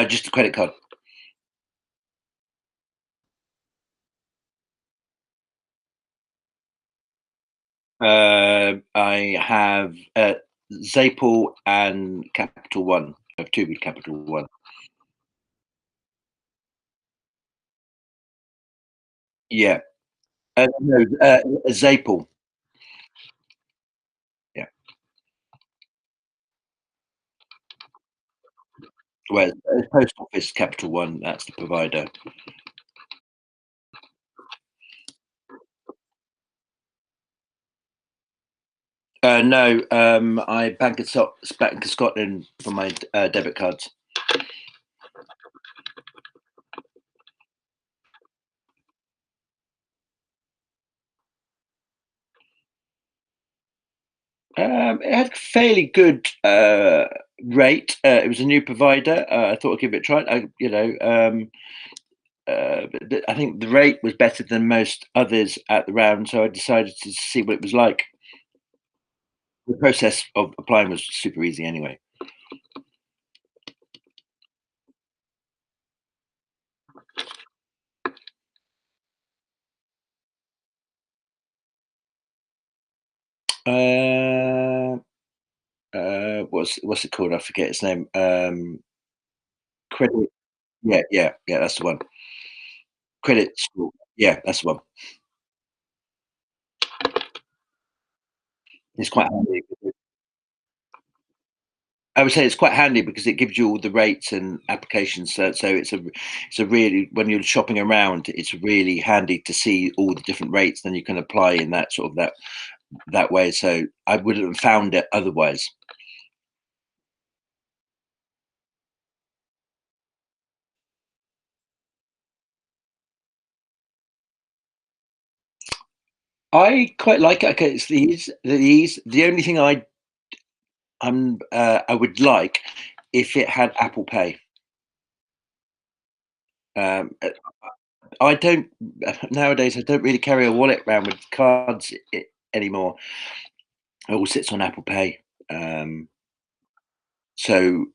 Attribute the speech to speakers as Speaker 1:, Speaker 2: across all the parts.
Speaker 1: Just a credit card. I have Zapal and Capital One. I have two with Capital One. Yeah. No, Zapal. Yeah. Well, Post Office, Capital One. That's the provider. No, I Bank of Scotland for my debit cards. It had fairly good rate. It was a new provider. I thought I'd give it a try. I think the rate was better than most others at the round, so I decided to see what it was like. The process of applying was super easy anyway. Uh, what's it called? I forget its name. Credit. Yeah. That's the one. Credit score. Yeah, that's the one. It's quite handy. I would say it's quite handy because it gives you all the rates and applications. So it's a really when you're shopping around, it's really handy to see all the different rates. Then you can apply in that sort of that way. So I wouldn't have found it otherwise. I quite like it. Okay, it's the ease. The only thing I would like if it had Apple Pay. Um, I don't nowadays. I don't really carry a wallet around with cards anymore. It all sits on Apple Pay. Um, so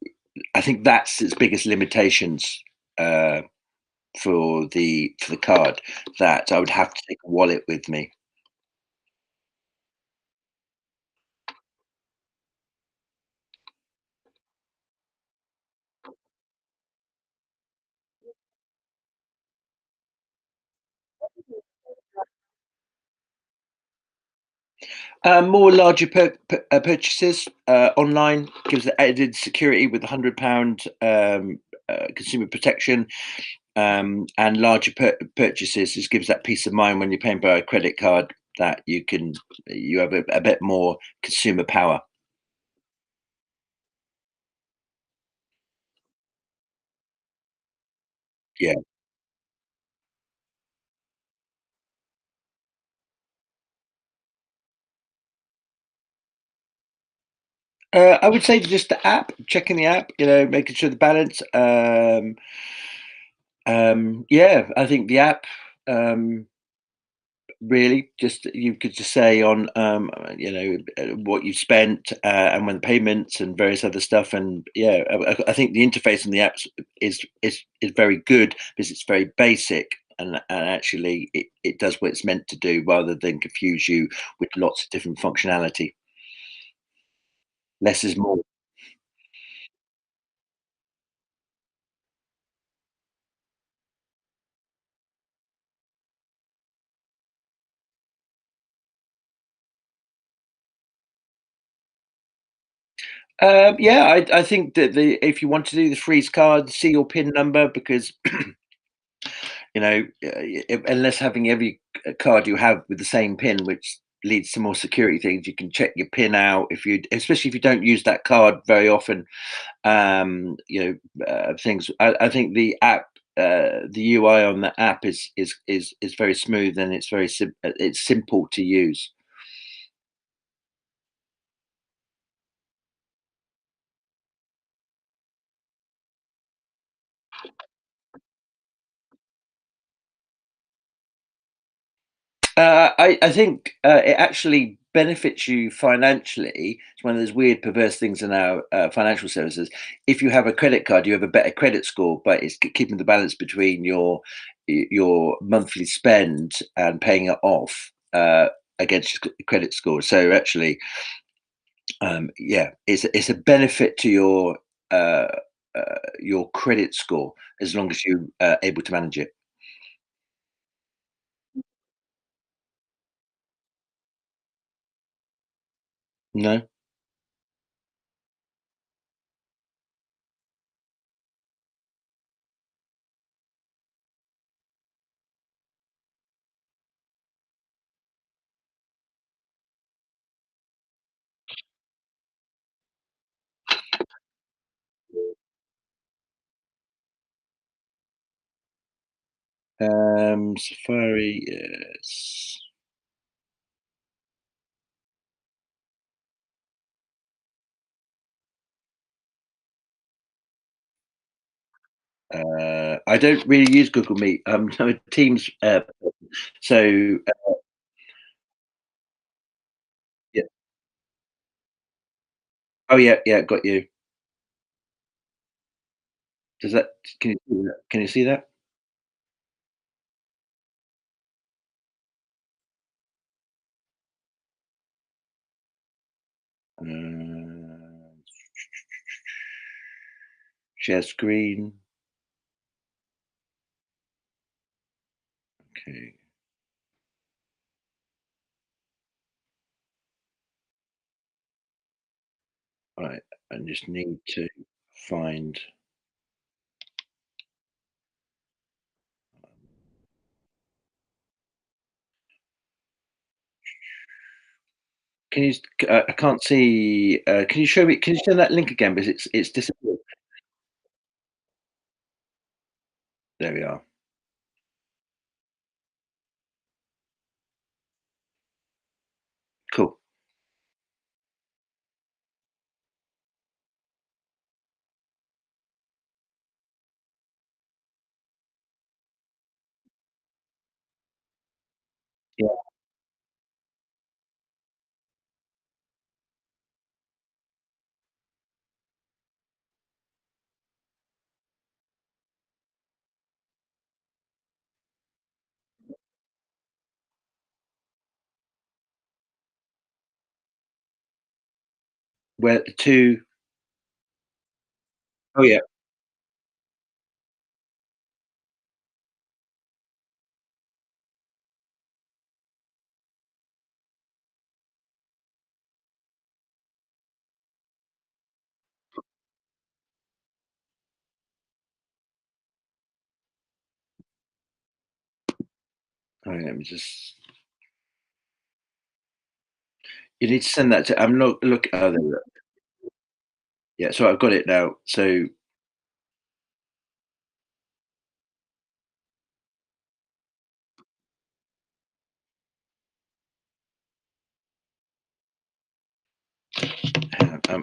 Speaker 1: I think that's its biggest limitations uh, for the card. That I would have to take a wallet with me. More larger purchases online gives the added security with £100 consumer protection, and larger purchases just gives that peace of mind when you're paying by a credit card that you have a bit more consumer power. Yeah, I would say just the app, checking the app, making sure the balance. Yeah, I think the app. Really, just you could just say on what you spent and when the payments and various other stuff, and yeah, I think the interface on the apps is very good because it's very basic, and actually it does what it's meant to do rather than confuse you with lots of different functionality. Less is more. Yeah, I think that the if you want to do the freeze card, see your PIN number because unless having every card you have with the same pin, which leads to more security things, you can check your pin out especially if you don't use that card very often. Things. I think the UI on the app is very smooth and it's simple to use. I think it actually benefits you financially. It's one of those weird, perverse things in our financial services. If you have a credit card, you have a better credit score, but it's keeping the balance between your monthly spend and paying it off against your credit score. So actually, yeah, it's a benefit to uh, your credit score as long as you are able to manage it. No. Safari, yes. I don't really use Google Meet. I'm a Teams, so yeah. Oh yeah, yeah, got you. Does that? Can you see that? Can you see that? Uh, Share screen. Okay, right. I just need to find. Can you? I can't see. Can you show me? Can you send that link again? Because it's disappeared. There we are. Cool. Yeah. Where to? Oh yeah. Oh, yeah, let me just. You need to send that to. I'm not look. Oh, there we go. Yeah. So I've got it now. So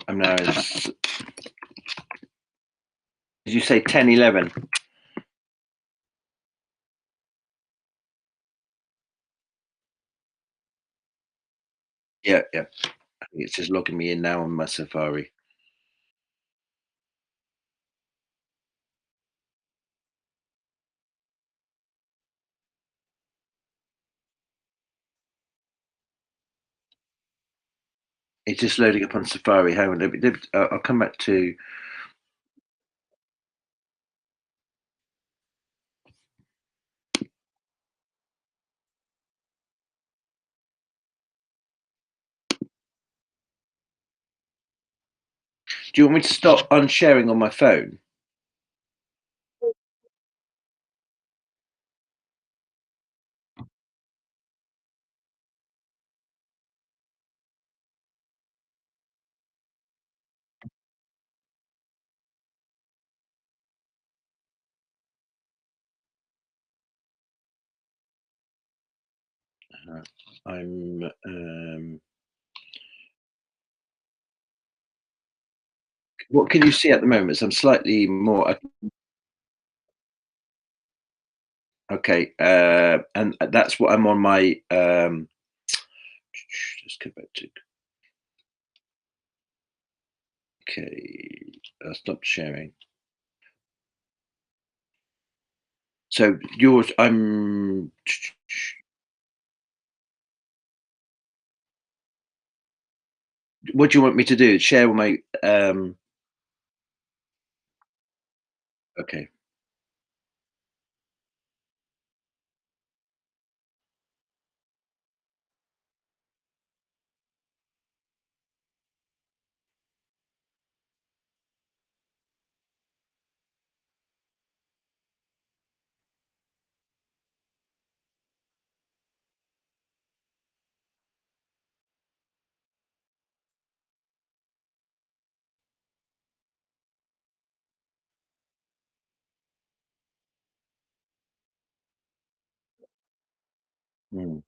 Speaker 1: I'm now. Did you say 10, 11? Yeah, yeah. I think it's just logging me in now on my Safari. It's just loading up on Safari. Hang on, I'll come back to. Do you want me to stop unsharing on my phone? Uh, I'm. What can you see at the moment? So I'm slightly more. Okay, and that's what I'm on my. Let's go back to okay. Stop sharing. So yours, what do you want me to do? Share with my okay. Mm.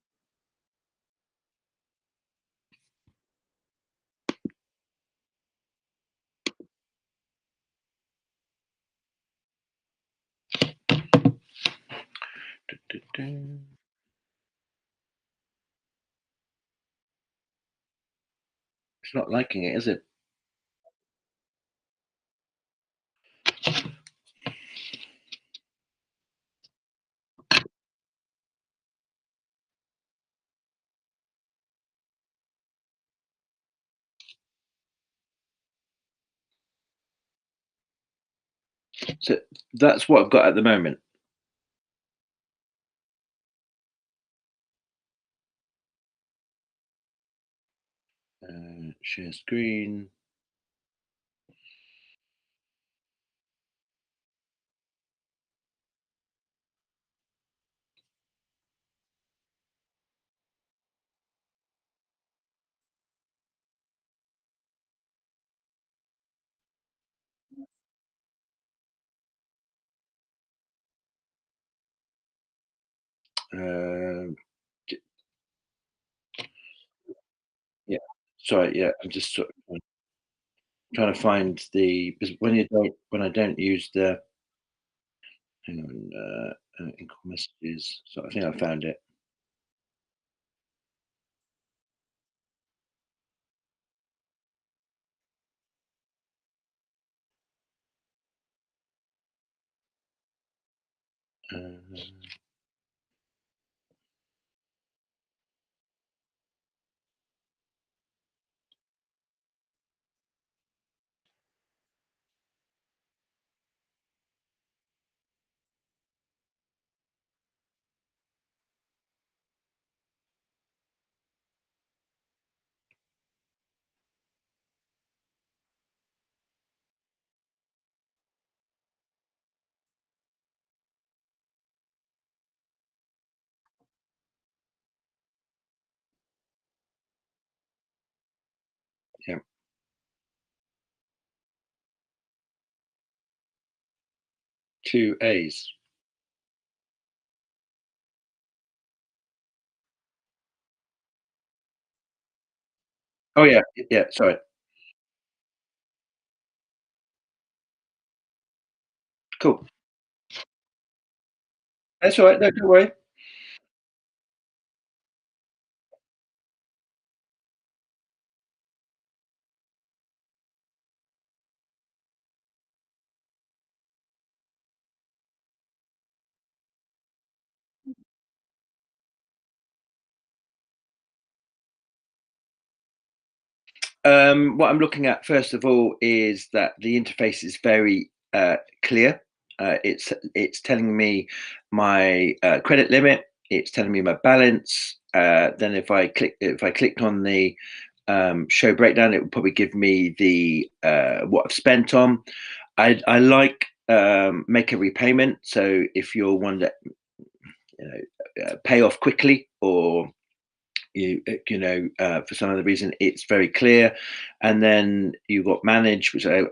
Speaker 1: Du-du-du. It's not liking it, is it? So that's what I've got at the moment. Share screen. Uh, d- yeah. Sorry. Yeah. I'm just sort of trying to find the because when I don't use the hang on income messages. So I think I found it. 2 A's. Oh yeah. Yeah. Sorry. Cool. That's all right. No, don't worry. What I'm looking at first of all is that the interface is very clear. It's telling me my credit limit. It's telling me my balance. Then if I clicked on the show breakdown, it would probably give me the what I've spent on. I like make a repayment. So if you're one that pay off quickly or for some other reason it's very clear, and then you've got manage, which I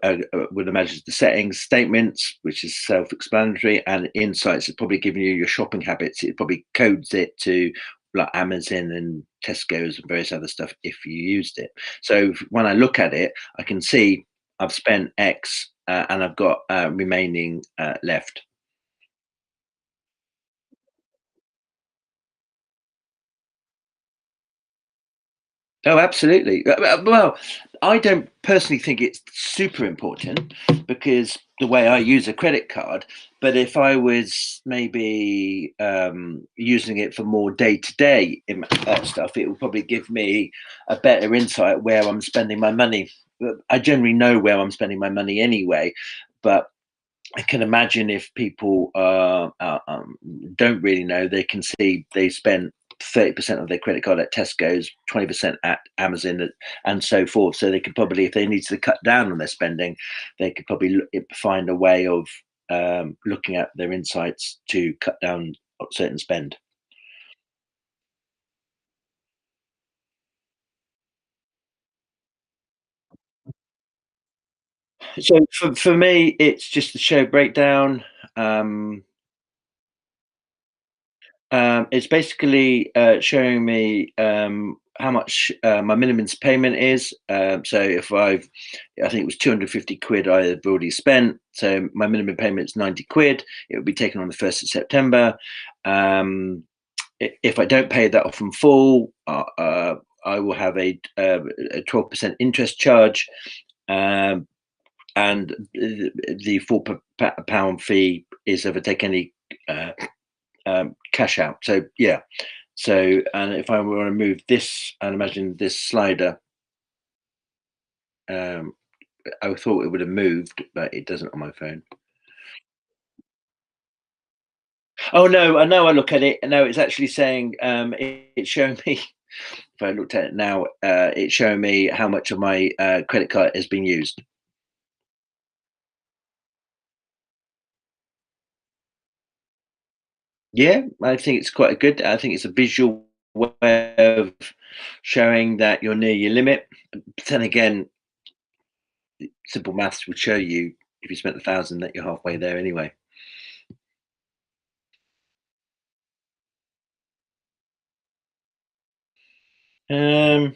Speaker 1: would imagine is the settings, statements, which is self-explanatory, and insights is probably giving you your shopping habits. It probably codes it to like Amazon and Tesco's and various other stuff if you used it. So when I look at it, I can see I've spent X and I've got remaining left. Oh, absolutely. Well, I don't personally think it's super important because the way I use a credit card. But if I was maybe using it for more day to day stuff, it will probably give me a better insight where I'm spending my money. I generally know where I'm spending my money anyway, but I can imagine if people don't really know, they can see they spend 30% of their credit card at Tesco's, 20% at Amazon, and so forth. So they could probably, if they needed to cut down on their spending, they could probably find a way of looking at their insights to cut down on certain spend. So for me, it's just the show breakdown. Um, it's basically showing me how much my minimum payment is. So if I think it was 250 quid I had already spent. So my minimum payment is 90 quid. It will be taken on the 1st of September. Um, if I don't pay that off in full, I will have a 12% interest charge. Um, and the £4 fee is if I take any uh, cash out. So yeah. So and if I want to move this and imagine this slider, um, I thought it would have moved, but it doesn't on my phone. Oh no, I know. I look at it. No, it's actually saying it's showing me. If I looked at it now, it's showing me how much of my credit card has been used. Yeah, I think it's quite a good. I think it's a visual way of showing that you're near your limit. But then again, simple maths would show you if you spent 1,000 that you're halfway there anyway. Um,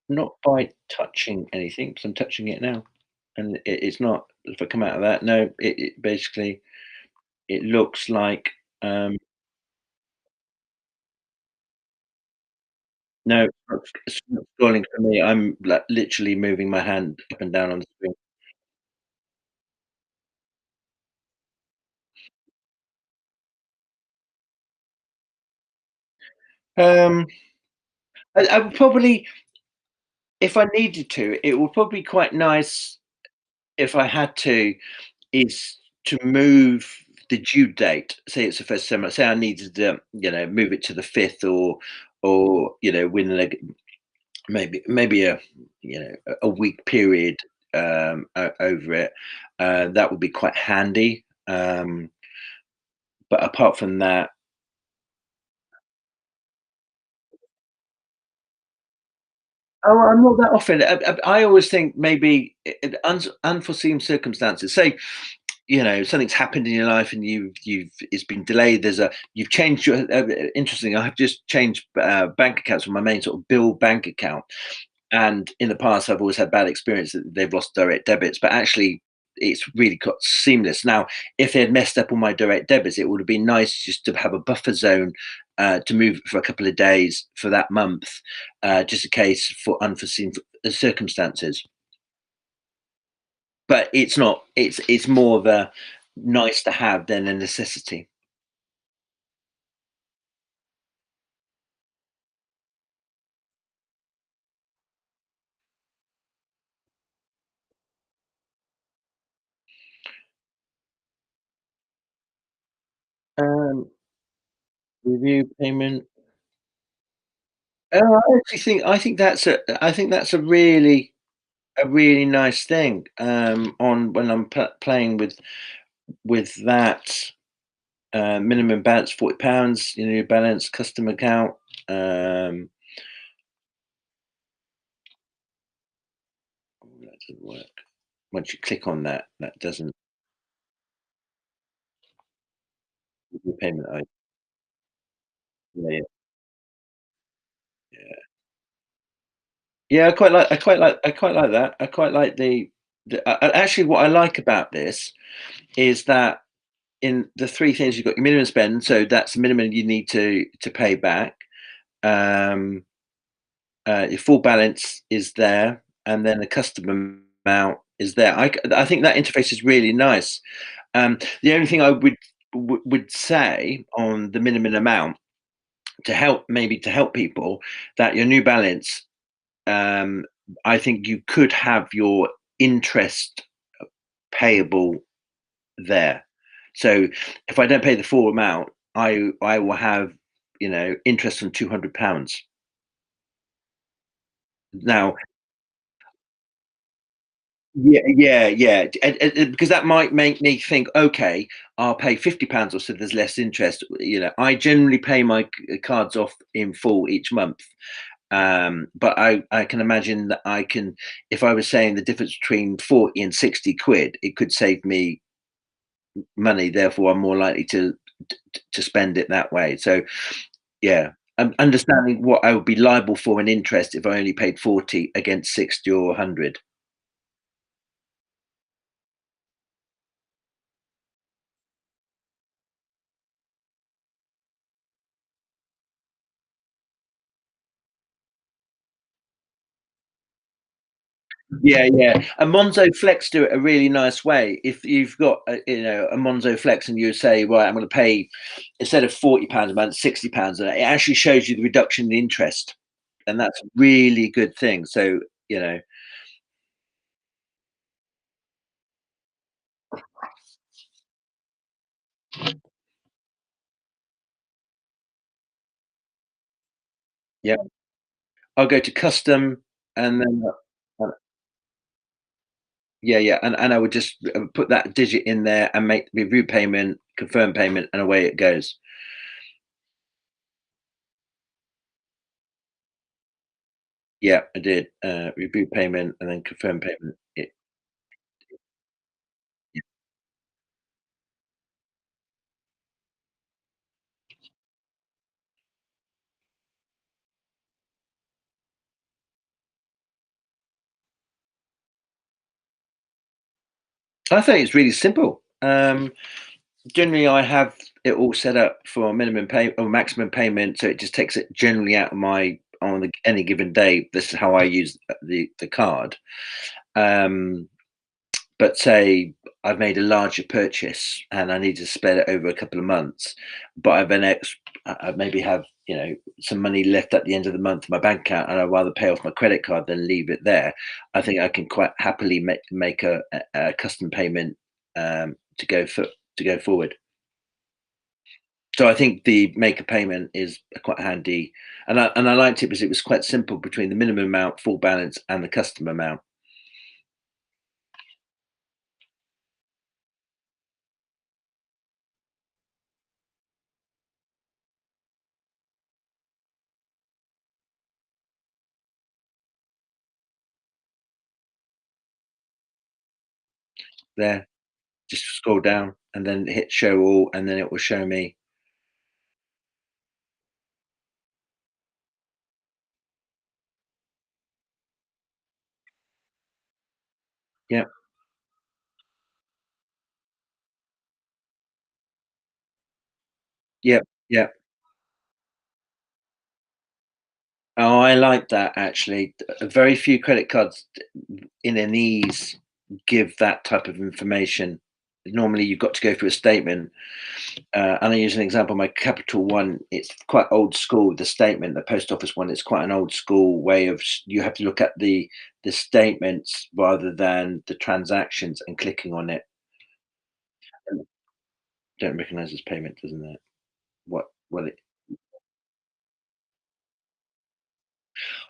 Speaker 1: Not by touching anything, because I'm touching it now, and it's not. If I come out of that, no, it basically it looks like no, it's not scrolling for me. I'm like literally moving my hand up and down on the screen. Um, I would probably, if I needed to, it would probably be quite nice if I had to, is to move the due date. Say it's the first summer. Say I needed to, move it to the 5th or within maybe a a week period over it. That would be quite handy. But apart from that, oh, I'm not that often. I always think maybe unforeseen circumstances. Say something's happened in your life and you've it's been delayed. You've changed your interesting. I've just changed bank accounts from my main sort of bill bank account. And in the past, I've always had bad experience that they've lost direct debits, but actually, it's really got seamless. Now, if they had messed up all my direct debits, it would have been nice just to have a buffer zone to move it for a couple of days for that month, just in case for unforeseen circumstances. But it's not. It's more of a nice to have than a necessity. Um, Review payment. I think that's a really nice thing, on when I'm playing with that, minimum balance £40, your balance custom account. Um, that doesn't work. Once you click on that, that doesn't give you payment ID. Yeah, yeah, yeah. Yeah, I quite like that. I quite like actually, what I like about this is that in the 3 things you've got your minimum spend, so that's the minimum you need to pay back. Um, your full balance is there, and then the custom amount is there. I think that interface is really nice. The only thing I would say on the minimum amount to help, maybe to help people, that your new balance, um, I think you could have your interest payable there. So if I don't pay the full amount, I will have, interest on £200. Now, yeah, yeah, yeah, because that might make me think, okay, I'll pay £50 or so. There's less interest. I generally pay my cards off in full each month. But I can imagine that I can, if I was saying the difference between 40 and 60 quid, it could save me money. Therefore, I'm more likely to spend it that way. So, yeah, understanding what I would be liable for in interest if I only paid 40 against 60 or 100. Yeah, yeah. And Monzo Flex do it a really nice way. If you've got a Monzo Flex and you say, right, I'm going to pay, instead of £40 a month, £60 a month, it actually shows you the reduction in interest, and that's a really good thing. So, you know, yeah, I'll go to custom, and then yeah, yeah, and I would just put that digit in there and make the review payment, confirm payment, and away it goes. Yeah, I did review payment and then confirm payment. I think it's really simple. Generally, I have it all set up for minimum pay or maximum payment, so it just takes it generally out of my on any given day. This is how I use the card. Um, but say I've made a larger purchase and I need to spread it over a couple of months, but I've an I maybe have some money left at the end of the month in my bank account, and I'd rather pay off my credit card than leave it there. I think I can quite happily make a custom payment to go forward. So I think the make a payment is quite handy, and I liked it because it was quite simple between the minimum amount, full balance, and the custom amount there. Just scroll down and then hit show all, and then it will show me. Yep, yep, yep. Oh, I like that actually. Very few credit cards in an ease give that type of information. Normally, you've got to go through a statement. And I use an example. My Capital One, it's quite old school. The statement, the post office one, it's quite an old school way of you have to look at the statements rather than the transactions and clicking on it. And don't recognise as payment, doesn't it? What it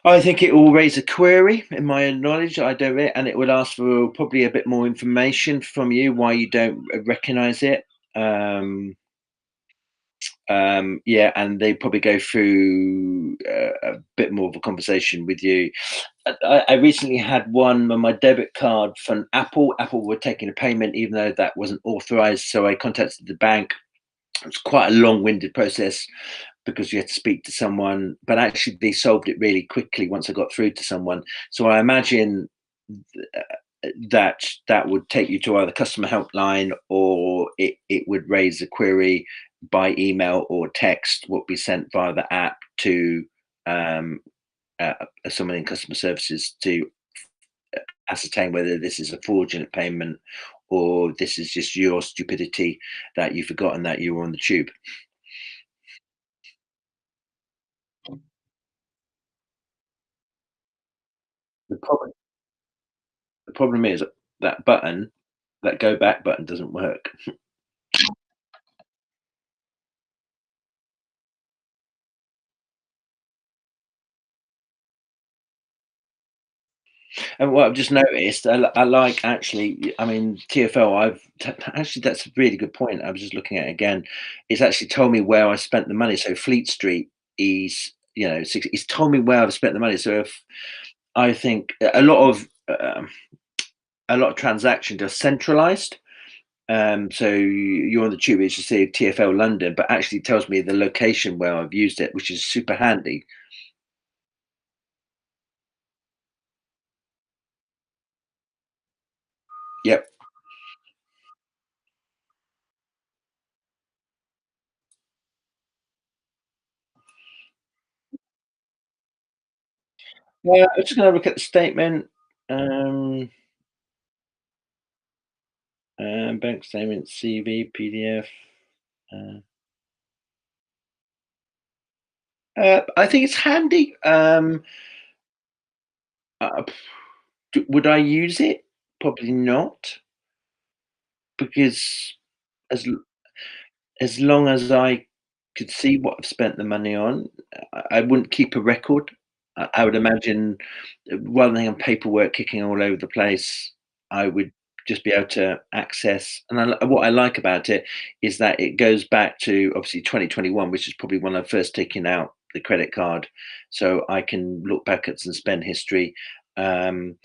Speaker 1: I think it will raise a query in my knowledge. I don't it, and it would ask for probably a bit more information from you why you don't recognise it. Um, yeah, and they probably go through a bit more of a conversation with you. I recently had one on my debit card from Apple. Apple were taking a payment even though that wasn't authorized. So I contacted the bank. It was quite a long-winded process because you had to speak to someone, but actually they solved it really quickly once I got through to someone. So I imagine that that would take you to either customer helpline, or it would raise a query by email or text, would be sent via the app to um, someone in customer services to ascertain whether this is a fraudulent payment or this is just your stupidity that you've forgotten that you were on the tube. The problem, the problem is that button, that go back button doesn't work. And what I've just noticed, I like actually, I mean, TFL, actually, that's a really good point. I was just looking at it again. It's actually told me where I spent the money. So Fleet Street is, it's told me where I've spent the money. So if I think a lot of transactions are centralized. So you're on the tube, it's just say TFL London, but actually tells me the location where I've used it, which is super handy. Yep. I'm just going to look at the statement. Um, Bank statement, CV, PDF. Uh, I think it's handy. Uh, would I use it? Probably not, because as as long as I could see what I've spent the money on, I wouldn't keep a record. I would imagine, rather than paperwork kicking all over the place, I would just be able to access. And what I like about it is that it goes back to obviously 2021, which is probably when I first taken out the credit card, so I can look back at some spend history. Um,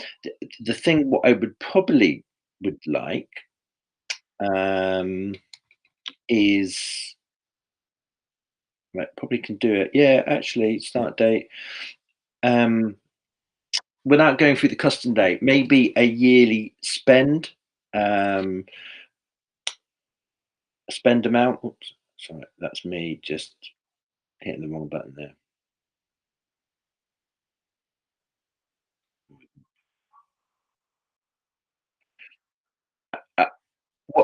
Speaker 1: the thing what I would probably would like um, is right, probably can do it. Yeah, actually, start date. Um, Without going through the custom date, maybe a yearly um, spend amount. Oops, sorry, that's me just hitting the wrong button there. Uh,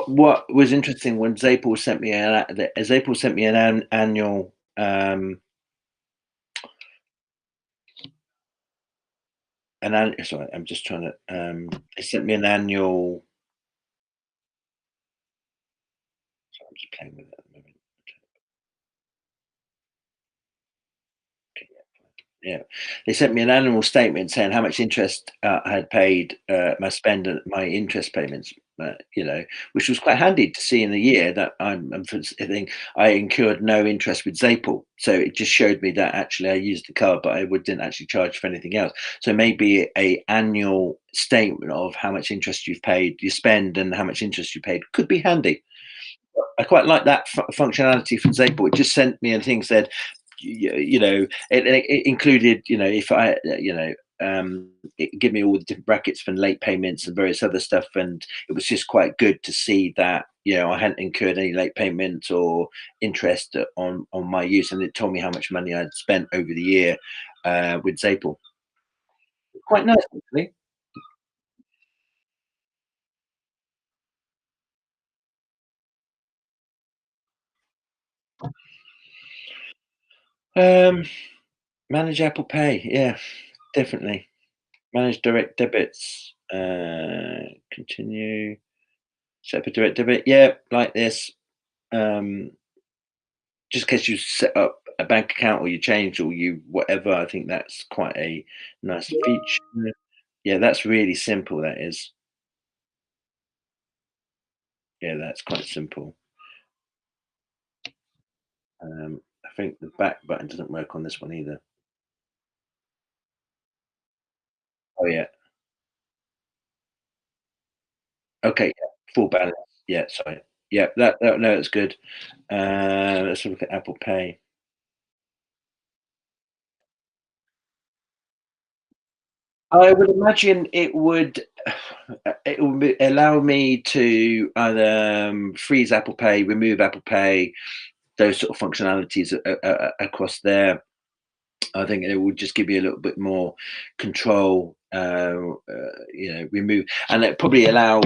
Speaker 1: what was interesting when Zapel sent me an annual sorry, I'm just trying to they sent me an annual. Sorry, I'm just playing with it at the moment. Yeah, they sent me an annual statement saying how much interest I had paid, my interest payments, which was quite handy to see in the year that I think I incurred no interest with Zapel. So it just showed me that actually I used the card, but didn't actually charge for anything else. So maybe a annual statement of how much interest you've paid, you spend, and how much interest you paid could be handy. I quite like that functionality from Zapel. It just sent me a thing said, it included, if I, it gave me all the different brackets for late payments and various other stuff, and it was just quite good to see that I hadn't incurred any late payments or interest on my use, and it told me how much money I'd spent over the year with Zapel. Quite nice, actually. Um, Manage Apple Pay, yeah, definitely. Manage direct debits. Continue. Set up a direct debit. Yeah, like this. Um, just in case you set up a bank account or you change or you whatever. I think that's quite a nice feature. Yeah, that's really simple. That is. Yeah, that's quite simple. I think the back button doesn't work on this one either. Oh yeah. Okay. Yeah. Full balance. Yeah. Sorry. Yeah. That no, that's good. Let's look at Apple Pay. I would imagine it would allow me to either freeze Apple Pay, remove Apple Pay, those sort of functionalities across there. I think it would just give you a little bit more control, remove, and it probably allow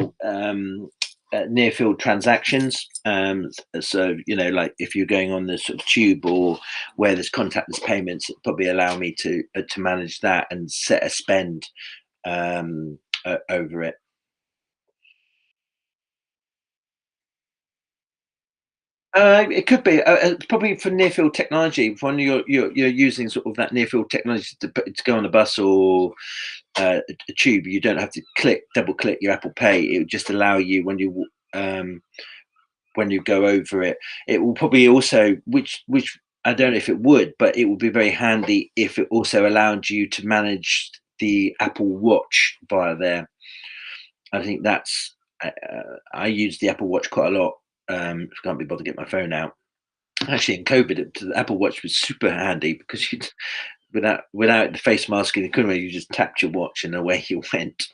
Speaker 1: near field transactions. So, like if you're going on the sort of tube or where there's contactless payments, it probably allow me to manage that and set a spend over it. It could be probably for near field technology. When you're using sort of that near field technology to go on a bus or a tube, you don't have to double click your Apple Pay. It would just allow you when you go over it. It will probably also, which I don't know if it would, but it would be very handy if it also allowed you to manage the Apple Watch via there. I think that's I use the Apple Watch quite a lot. I can't be bothered to get my phone out. Actually, in COVID, the Apple Watch was super handy because you, without the face mask in the corner, you just tapped your watch and away you went.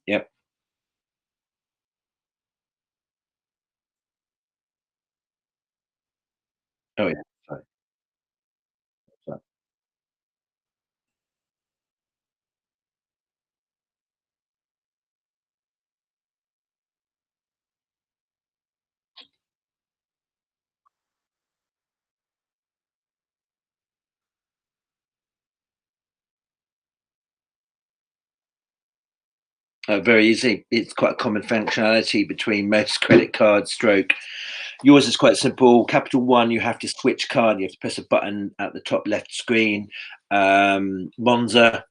Speaker 1: Yep. Oh yeah. Sorry. Sorry. Very easy. It's quite a common functionality between most credit cards. Stroke. Yours is quite simple. Capital One, you have to switch card. You have to press a button at the top left screen. Monza,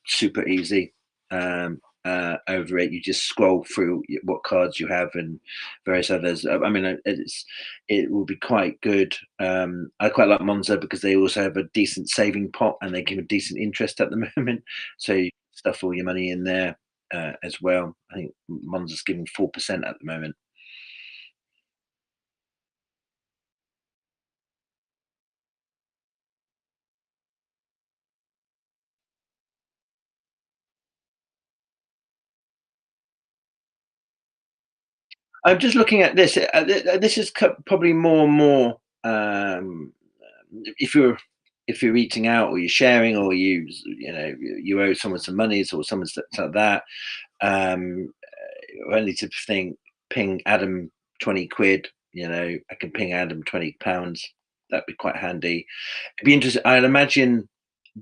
Speaker 1: super easy. Over it, you just scroll through what cards you have and various others. I mean, it will be quite good. I quite like Monza because they also have a decent saving pot and they give a decent interest at the moment. So you stuff all your money in there as well. I think Monza's giving 4% at the moment. I'm just looking at this. This is probably more and more. If you're eating out or you're sharing or you owe someone some monies or someone like that. I need to think. Ping Adam 20 quid. I can ping Adam £20. That'd be quite handy. It'd be interesting. I'd imagine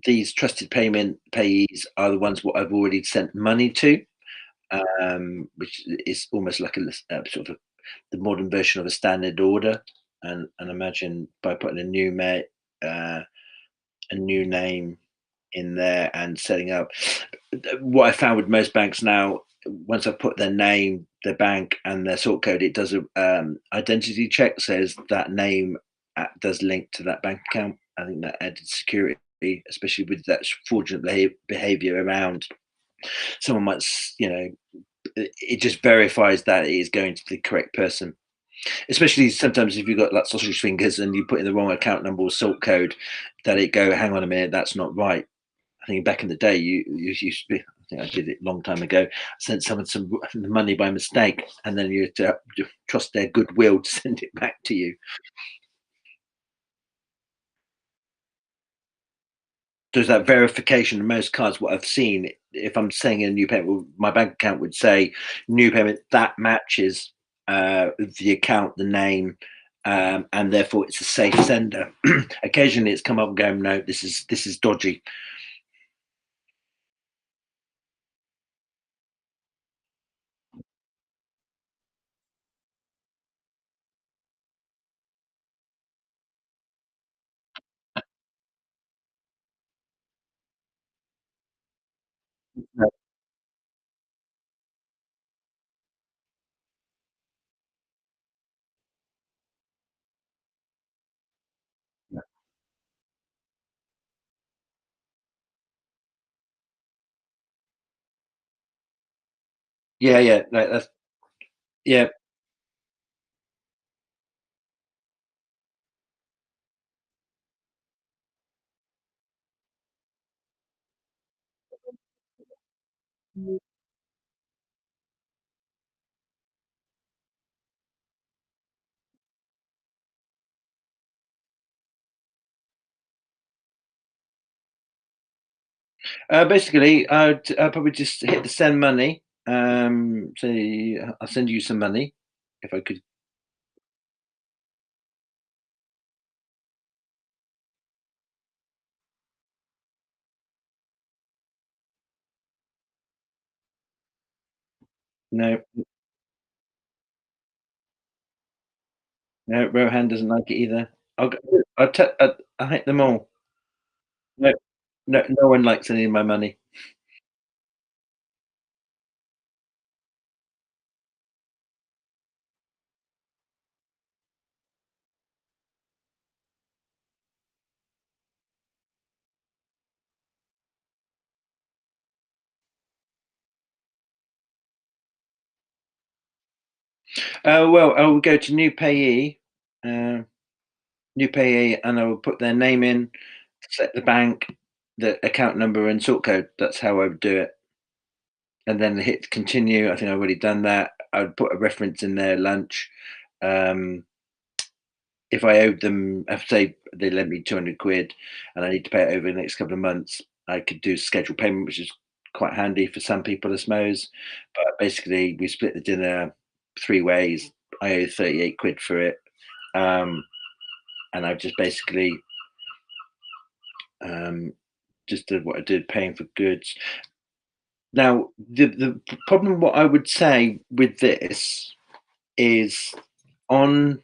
Speaker 1: these trusted payment payees are the ones what I've already sent money to, which is almost like a sort of the modern version of a standard order. And imagine by putting uh, a new name in there and setting up. What I found with most banks now, once I put their name, their bank, and their sort code, it does a identity check. Says that name does link to that bank account. I think that added security, especially with that fraudulent behavior around someone might, it just verifies that it is going to the correct person. Especially sometimes if you've got like sausage fingers and you put in the wrong account number or sort code, that it go, hang on a minute, that's not right. I think back in the day, you used to be. I think I did it a long time ago. Sent someone some money by mistake, and then you had to trust their goodwill to send it back to you. There's that verification in most cards. What I've seen, if I'm saying a new payment, well, my bank account would say new payment that matches the account, the name, and therefore it's a safe sender. Occasionally, it's come up and going, no, this is dodgy. No, no. Yeah, yeah, no, that's yeah. Basically, I'd probably just hit the send money. Say, I'll send you some money if I could. No, no, Rohan doesn't like it either. I'll go, I hate them all. No, no one likes any of my money. Well, I will go to uh, new payee, and I will put their name in, set the bank, the account number, and sort code. That's how I would do it. And then hit continue. I think I've already done that. I would put a reference in there, lunch. Um, if I owed them, if say they lent me 200 quid and I need to pay it over the next couple of months, I could do scheduled payment, which is quite handy for some people, I suppose. But basically, we split the dinner three ways. I owe 38 quid for it. Um, and I've just basically um, just did what I did, paying for goods. Now, the problem, what I would say with this is on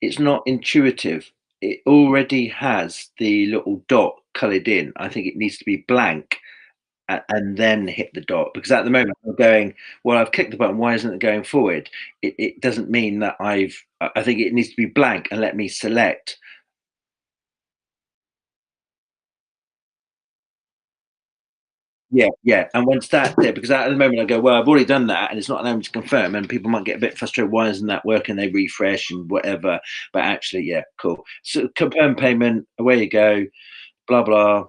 Speaker 1: it's not intuitive. It already has the little dot coloured in. I think it needs to be blank and then hit the dot because at the moment I'm going, well, I've clicked the button. Why isn't it going forward? It doesn't mean that I think it needs to be blank and let me select. Yeah, yeah. And once that's there, because at the moment I go, well, I've already done that and it's not allowing me to confirm. And people might get a bit frustrated. Why isn't that working? They refresh and whatever. But actually, yeah, cool. So confirm payment, away you go, blah, blah.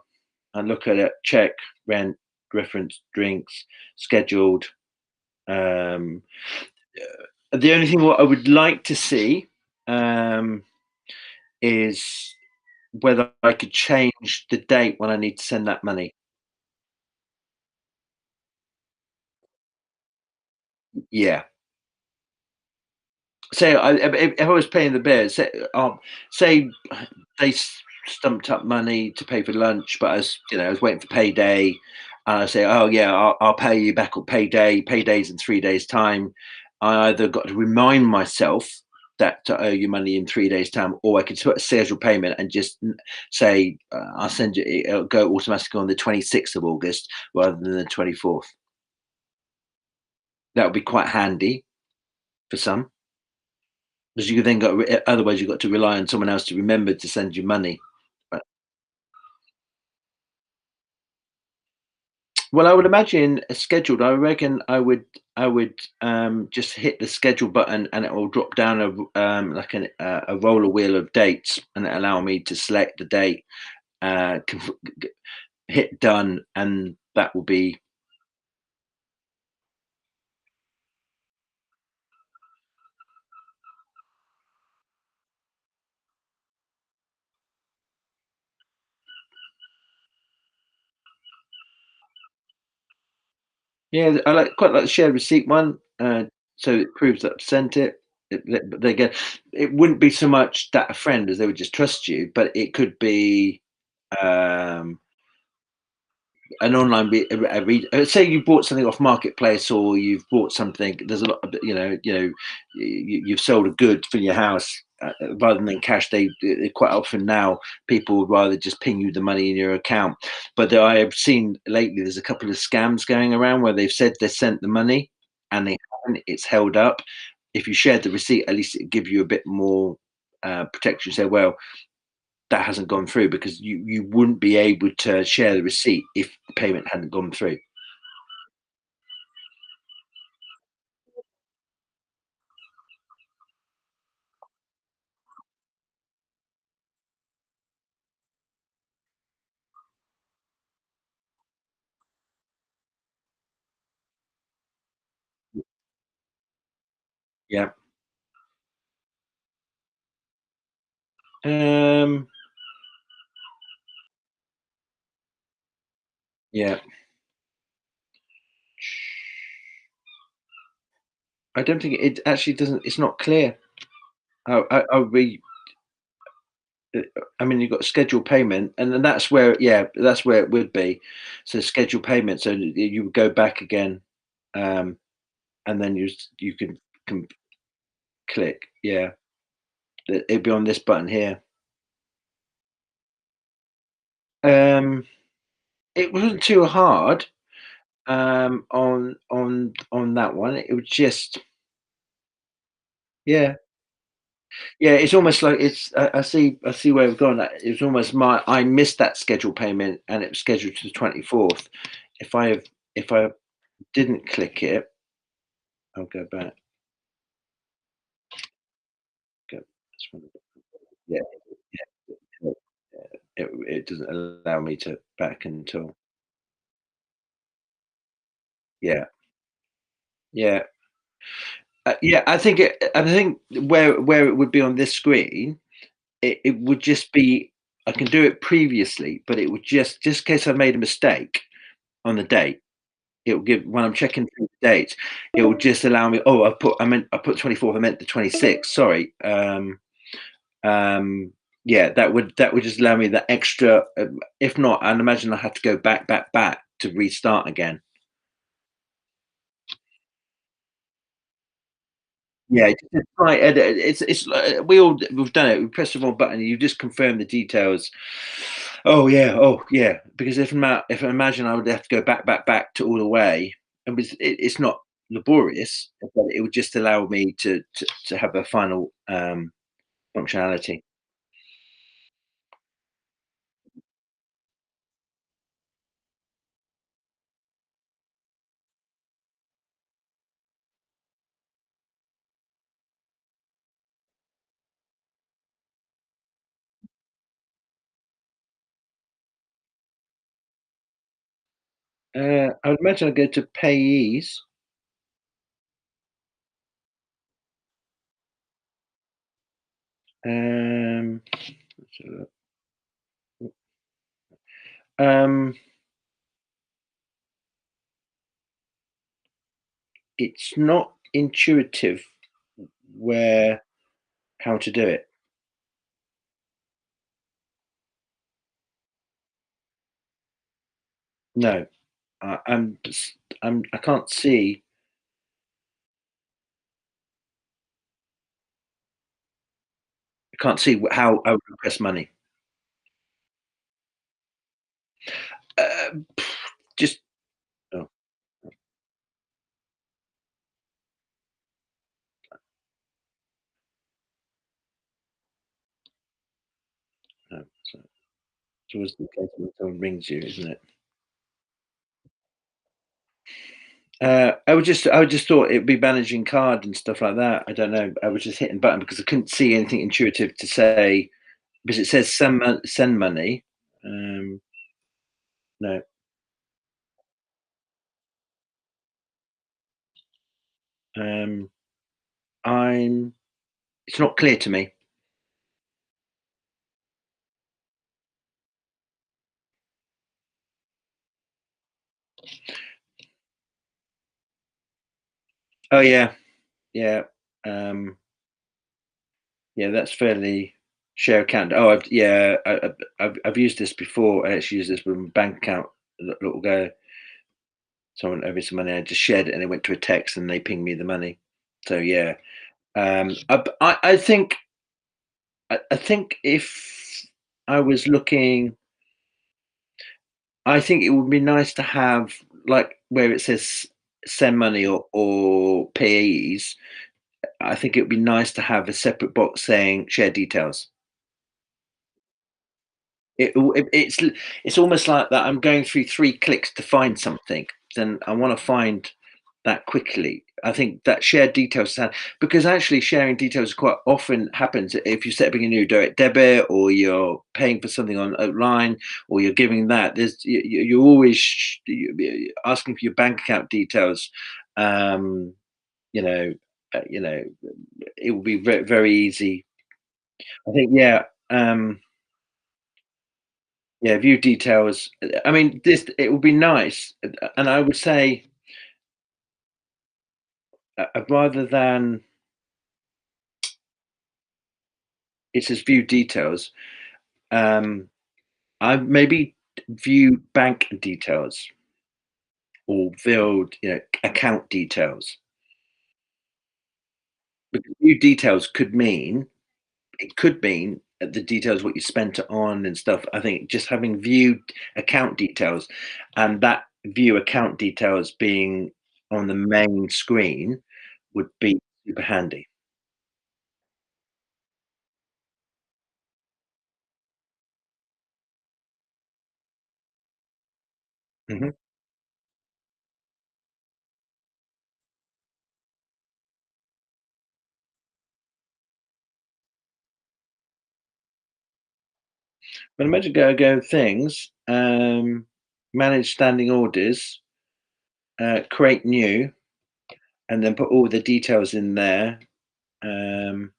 Speaker 1: And look at it, check, rent, reference, drinks, scheduled. Um, the only thing what I would like to see um, is whether I could change the date when I need to send that money. Yeah. Say if I was paying the bills, say they stumped up money to pay for lunch, but I was waiting for payday, and I say, oh yeah, I'll pay you back on payday. Payday's in 3 days' time. I either got to remind myself that to owe you money in 3 days' time, or I could put a scheduled payment and just say I'll send you. It'll go automatically on the 26th of August rather than the 24th. That would be quite handy for some. Because you then got otherwise you've got to rely on someone else to remember to send you money. But well, I would imagine scheduled. I reckon I would just hit the schedule button and it will drop down like a roller wheel of dates and it allow me to select the date, hit done, and that will be. Yeah, I quite like the shared receipt one. So it proves that I've sent it. But again, it wouldn't be so much that a friend as they would just trust you, but it could be um, an online say you bought something off marketplace or you've bought something. There's a lot of you've sold a good for your house rather than cash. They quite often now people would rather just ping you the money in your account. But I have seen lately there's a couple of scams going around where they've said they sent the money and they haven't. It's held up. If you shared the receipt, at least it give you a bit more protection. Say, well, that hasn't gone through because you wouldn't be able to share the receipt if the payment hadn't gone through. Yeah. Um, yeah. I don't think it actually doesn't. It's not clear. I we. I mean, you've got scheduled payment, and then that's where, yeah, that's where it would be. So scheduled payment. So you would go back again, um, and then you can click. Yeah, it'd be on this button here. Um, it wasn't too hard on that one. It was just, yeah. Yeah, it's almost like it's. I see where we've gone. It's almost my. I missed that scheduled payment, and it was scheduled to the 24th. If I have, if I didn't click it, I'll go back. Go. This one. Yeah, yeah, it doesn't allow me to back until. Yeah, yeah, yeah. I think it. I think where it would be on this screen, it would just be. I can do it previously, but it would just in case I made a mistake on the date. It will give when I'm checking through the dates, it will just allow me, "Oh, I put 24th, I meant the 26th, sorry." Um, yeah, that would just allow me the extra, if not, I'd imagine I have to go back to restart again. Yeah, just try edit. It's like we've done it. We press the wrong button, you just confirm the details. Oh, yeah, because if I imagine I would have to go back to all the way, and it's not laborious, but it would just allow me to have a final, functionality. I would imagine I'd go to payees. Let's have a look. Um, it's not intuitive where how to do it. No, I can't see. I can't see how I would request money. Uh, just oh, no. So it's always the case when someone rings you, isn't it? I would just thought it'd be managing card and stuff like that. I don't know. I was just hitting button because I couldn't see anything intuitive to say because it says send money. Um, no. Um, I'm. It's not clear to me. Oh yeah, yeah, um, yeah. That's fairly share account. Oh, I've used this before. I actually used this with my bank account a little ago. Someone owed me some money. I just shared it, and it went to a text, and they pinged me the money. So yeah, I think I think if I was looking, I think it would be nice to have like where it says send money or PAEs. I think it would be nice to have a separate box saying share details. It's almost like that. I'm going through 3 clicks to find something. Then I want to find that quickly. I think that shared details because actually sharing details quite often happens if you're setting a new direct debit or you're paying for something online or you're giving that. You're always asking for your bank account details. Um, you know. you know, it will be very easy. I think, yeah, yeah, view details. I mean, this it would be nice, and I would say rather than it says view details, um, I maybe view bank details or view, account details. Because view details could mean the details what you spent it on and stuff. I think just having viewed account details and that view account details being on the main screen would be super handy. Mhm. But imagine go things, manage standing orders, create new, and then put all the details in there. Um,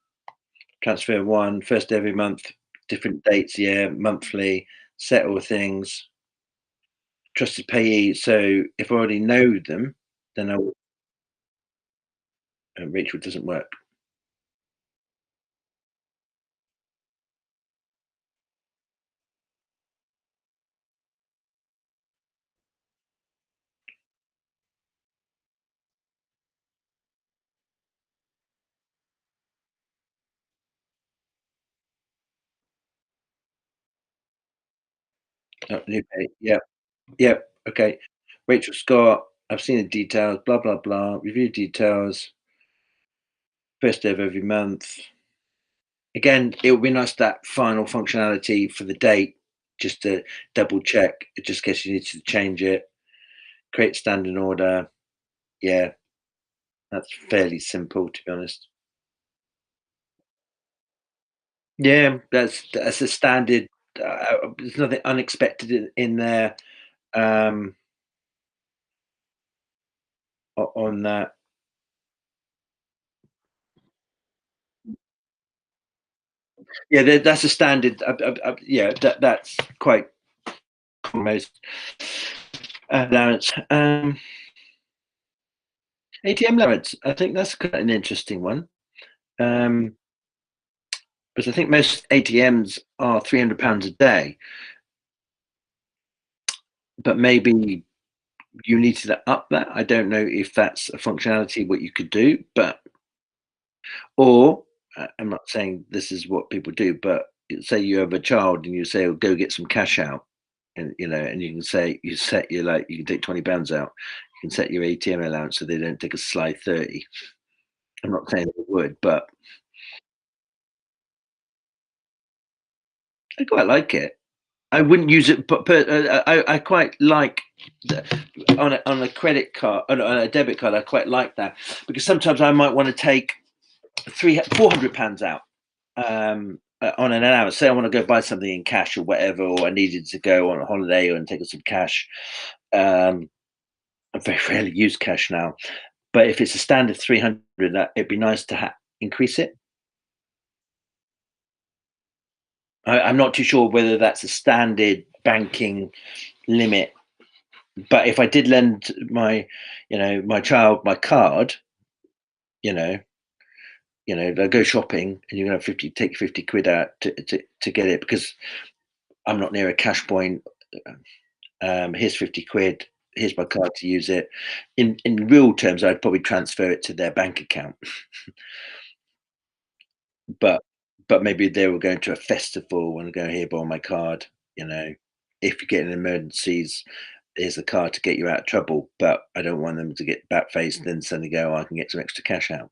Speaker 1: transfer one, first every month, different dates, yeah, monthly, set all things, trusted payee. So if I already know them, then Rachel doesn't work. New pay. Yeah, yeah. Okay. Rachel Scott. I've seen the details. Blah blah blah. Review details. First day of every month. Again, it would be nice that final functionality for the date, just to double check, just in case you need to change it. Create standing order. Yeah, that's fairly simple, to be honest. Yeah, that's a standard. There's nothing unexpected in there um, on that. Yeah, that's a standard. Yeah, that's quite common most allowance. ATM allowance. I think that's quite an interesting one. Um, because I think most ATMs are £300 a day, but maybe you need to up that. I don't know if that's a functionality what you could do, but or I'm not saying this is what people do, but say you have a child and you say, "Oh, go get some cash out," and and you can say you set your like you can take £20 out. You can set your ATM allowance so they don't take a sly 30. I'm not saying they would, but I quite like it. I wouldn't use it, but I quite like the, on a credit card on a debit card. I quite like that because sometimes I might want to take £400 out on an hour. Say I want to go buy something in cash or whatever, or I needed to go on a holiday and take some cash. Um, I very rarely use cash now, but if it's a standard 300, it'd be nice to increase it. I'm not too sure whether that's a standard banking limit, but if I did lend my child my card, you know, they'll go shopping and you're gonna have 50, take 50 quid out to get it because I'm not near a cash point. Here's 50 quid. Here's my card to use it. In real terms, I'd probably transfer it to their bank account, but maybe they were going to a festival and go here, borrow my card. You know, if you get in emergencies, here's a card to get you out of trouble. But I don't want them to get back faced and then suddenly go, oh, I can get some extra cash out.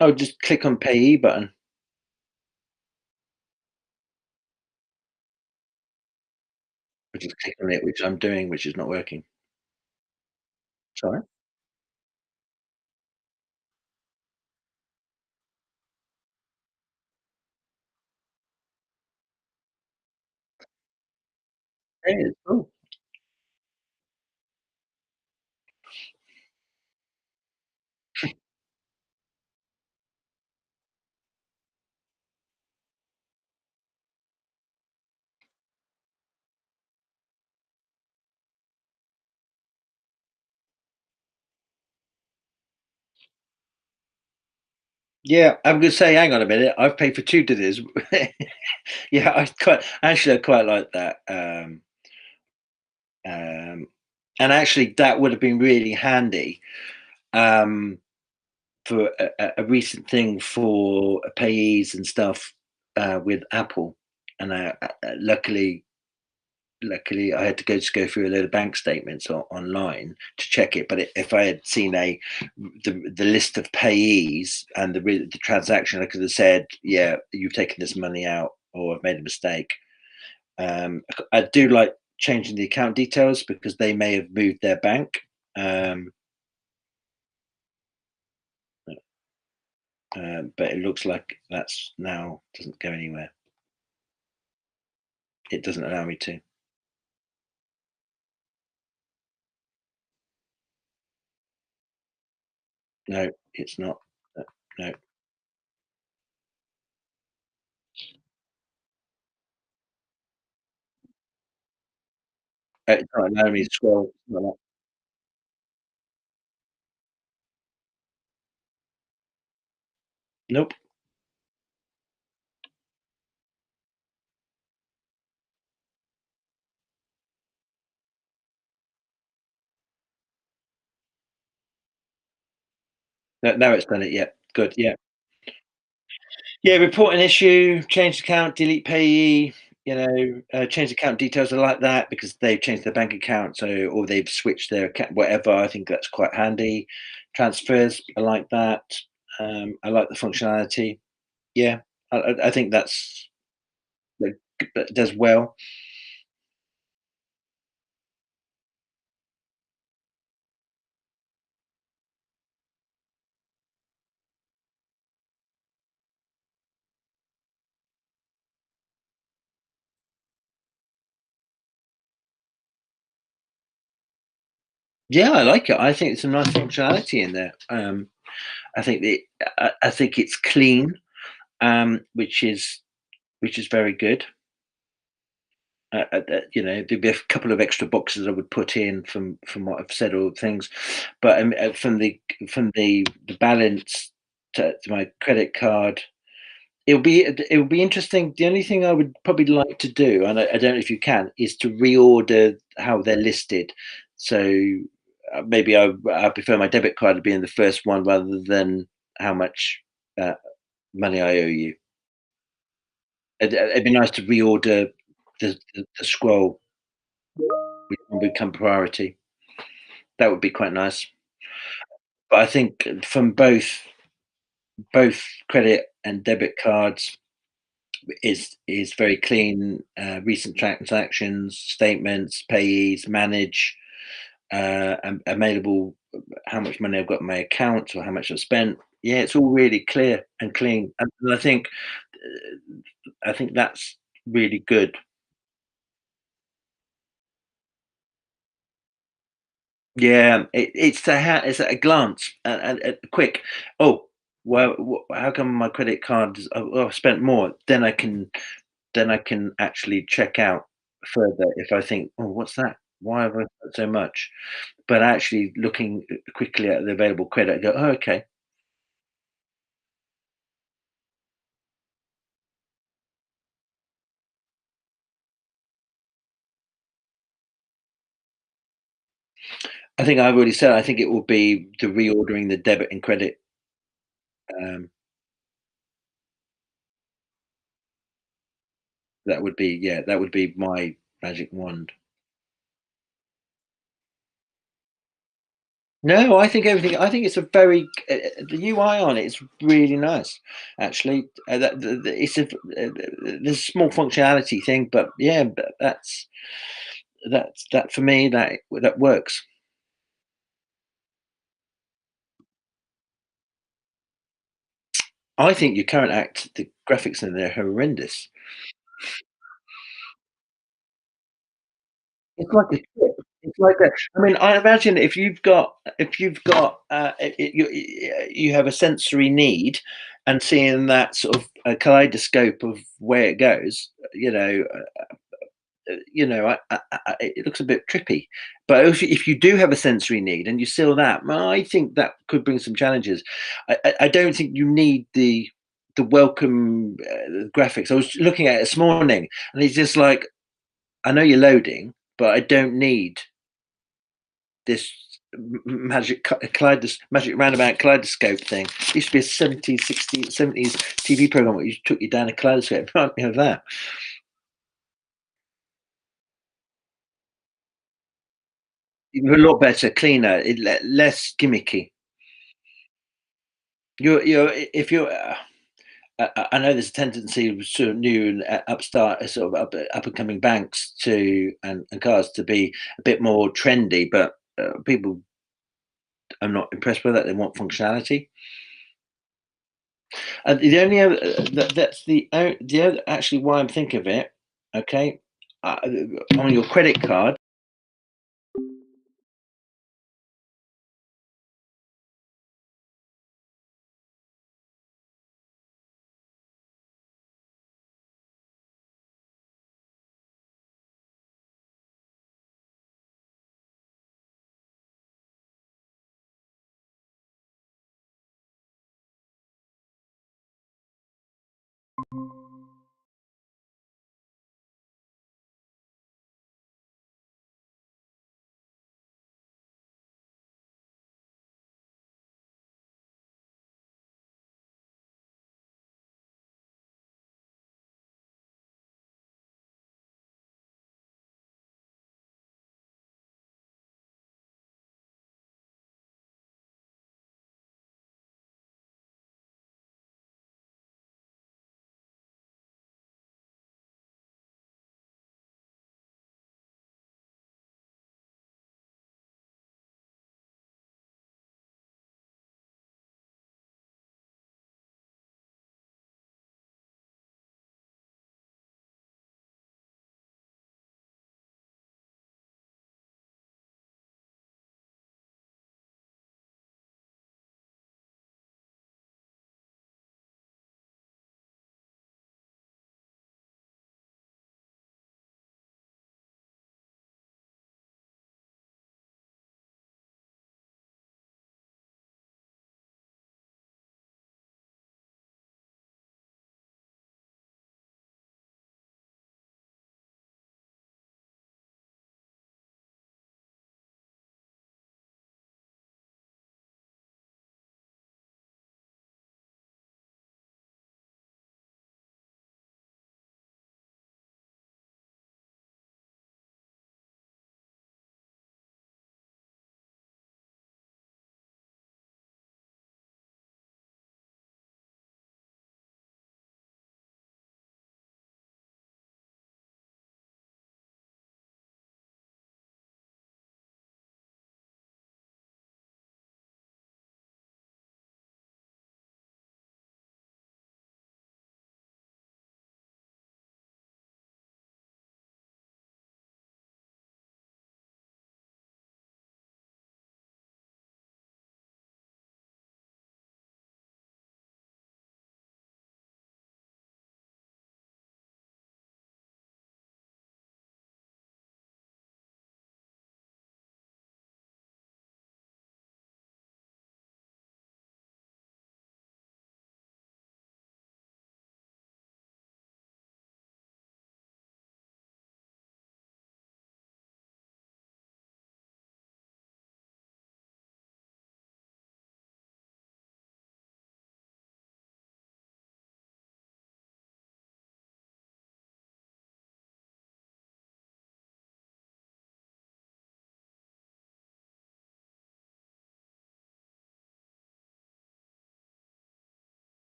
Speaker 1: Oh, just click on payee button. I just click on it, which I'm doing, which is not working. Sorry? It is. Oh. Yeah, I'm gonna say, hang on a minute, I've paid for 2 dinners. Yeah, I quite like that, um, and actually that would have been really handy, um, for a recent thing for payees and stuff, with Apple, and, luckily I had to go through a load of bank statements online to check it. But if I had seen the list of payees and the transaction, I could have said, "Yeah, you've taken this money out, or I've made a mistake." I do like changing the account details because they may have moved their bank, um, but it looks like that's now doesn't go anywhere. It doesn't allow me to. No, it's not. No, it's not allowing me to scroll. Nope. No, no, it's done it. Yeah, good. Yeah. Yeah, report an issue, change account, delete payee, change account details. I like that because they've changed their bank account, or they've switched their account, whatever. I think that's quite handy. Transfers, I like that. I like the functionality. Yeah, I think that that does well. Yeah, I like it. I think it's some nice functionality in there. I think I think it's clean, which is very good. There'd be a couple of extra boxes I would put in from what I've said or things, but from the balance to my credit card, it will be interesting. The only thing I would probably like to do, and I don't know if you can, is to reorder how they're listed. So maybe I prefer my debit card to be in the first one rather than how much uh, money I owe you. It'd be nice to reorder the scroll which will become priority. That would be quite nice. But I think from both credit and debit cards is very clean. Recent transactions, statements, payees, manage, available, how much money I've got in my account or how much I've spent. Yeah, it's all really clear and clean, and I think that's really good. Yeah, it's at a glance and quick. Oh, well, how come my credit card is, oh, I've spent more? Then I can actually check out further if I think, oh, what's that? Why have I spent so much? But actually looking quickly at the available credit, I go, oh, okay. I think I've already said. I think it will be the reordering the debit and credit. Um, that would be, yeah, that would be my magic wand. No, I think it's a very the UI on it is really nice, actually. It's there's a small functionality thing, but yeah, that's that for me, that works. I think your current act, the graphics in there are horrendous. It's like a chip. It's like a I mean, I imagine if you've got, you have a sensory need and seeing that sort of a kaleidoscope of where it goes, it looks a bit trippy. But if you do have a sensory need and you seal that, well, I think that could bring some challenges. I don't think you need the welcome graphics. I was looking at it this morning, and it's just like, I know you're loading, but I don't need this magic roundabout kaleidoscope thing. It used to be a 70s, 60s, 70s TV program where you took you down a kaleidoscope. Remind me of that. A lot better, cleaner, less gimmicky. If you're I know there's a tendency with sort of new and upstart, sort of up and coming banks and cars to be a bit more trendy, but people are not impressed with that. They want functionality. The only other that's the other, actually, why I'm thinking of it. Okay, uh, on your credit card,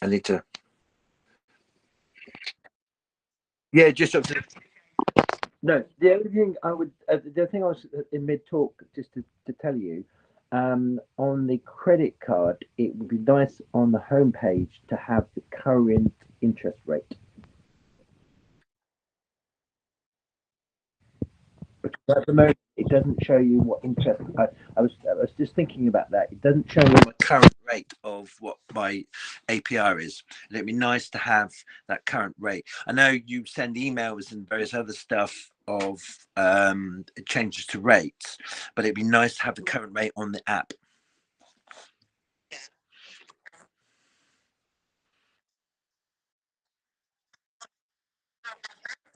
Speaker 1: I need to. Yeah, just obviously. No, the only thing I would, the other thing I was in mid talk, just to tell you, on the credit card, it would be nice on the homepage to have the current interest rate. But at the moment, it doesn't show you what interest. I was just thinking about that. It doesn't show me my current rate of what my APR is. And it'd be nice to have that current rate. I know you send emails and various other stuff of changes to rates, but it'd be nice to have the current rate on the app.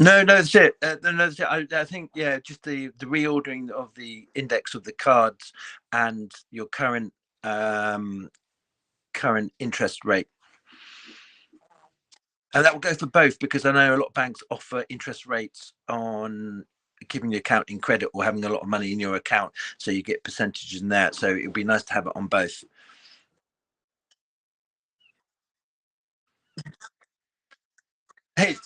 Speaker 1: No, no, that's it. No, that's it. I think, yeah, just the reordering of the index of the cards and your um, current interest rate. And that will go for both because I know a lot of banks offer interest rates on keeping the account in credit or having a lot of money in your account. So you get percentages in that. So it would be nice to have it on both. Hey,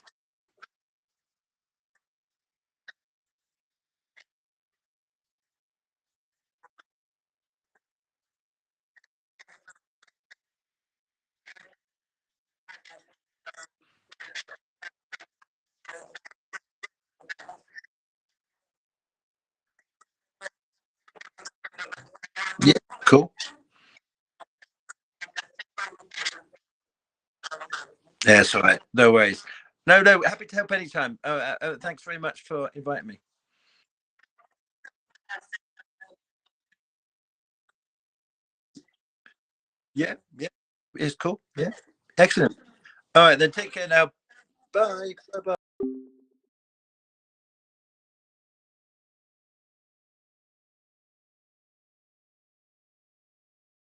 Speaker 1: yeah, cool. Yeah, that's all right. No worries. No, no, happy to help anytime. Thanks very much for inviting me. Yeah, yeah, it's cool. Yeah, excellent. All right, then take care now. Bye. Bye. Bye.